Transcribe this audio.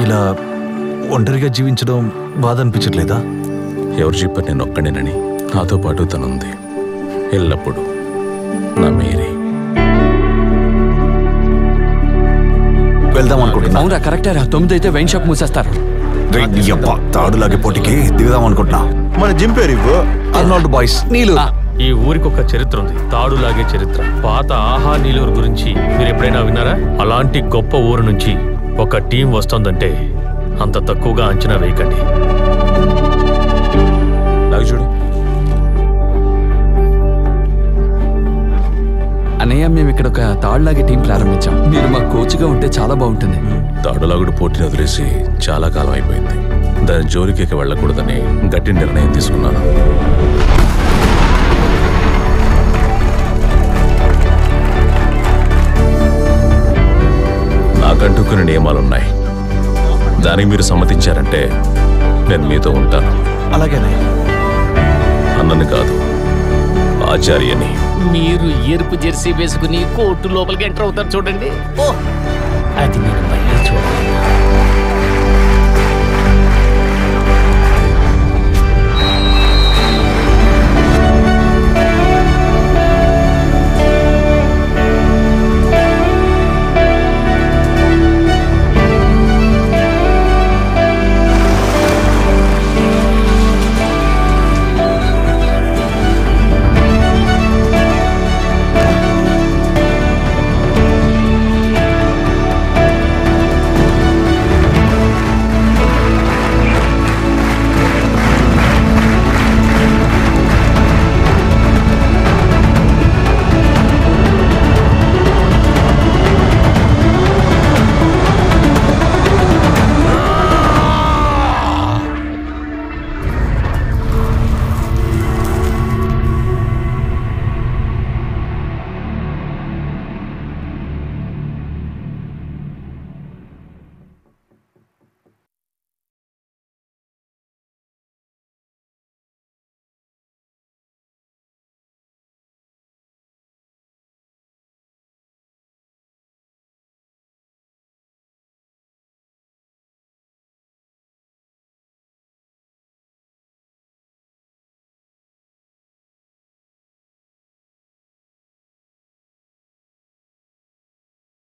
ఇలా ఒంటరిగా జీవించడం బాధ అనిపించట్లేదా? ఎవరు చెప్పారు నేను ఒక్కడేనని? నాతో పాటు తనుంది ఎల్లప్పుడూ, నా మేరీ. వెళ్దాం అనుకుంటున్నా. అవునా, కరెక్టేరా. 9 అయితే వైన్ షాప్ మూసేస్తారు. తాడులాగే పోటీకి దిగుదాం అనుకుంటున్నా. మన జిమ్ పేరు అర్నాల్డ్ బాయ్స్. నీళ్ళు. ఈ ఊరికి ఒక చరిత్ర ఉంది, తాడులాగే చరిత్ర. పాత ఆహా నీలూరు గురించి మీరు ఎప్పుడైనా విన్నారా? అలాంటి గొప్ప ఊరు నుంచి ఒక టీం వస్తుందంటే అంత తక్కువగా అంచనా వేయకండి. నాకు చూడు అన్నయ్య, మేము ఇక్కడ ఒక తాడులాగే టీం ప్రారంభించాం. మీరు మా కోచ్గా ఉంటే చాలా బాగుంటుంది. తాడులాగుడు పోటీని వదిలేసి చాలా కాలం అయిపోయింది. దాని జోలికి వెళ్ళకూడదని గట్టి నిర్ణయం తీసుకున్నాను. నాకంటూ కొన్ని నియమాలున్నాయి. దానికి మీరు సమ్మతించారంటే నేను మీతో ఉంటాను. అలాగేనే. అన్నని కాదు, ఆచార్యని. మీరు ఎరుపు జెర్సీ వేసుకుని కోర్టు లోపలికి ఎంటర్ అవుతారు చూడండి. ఓ, అది నేను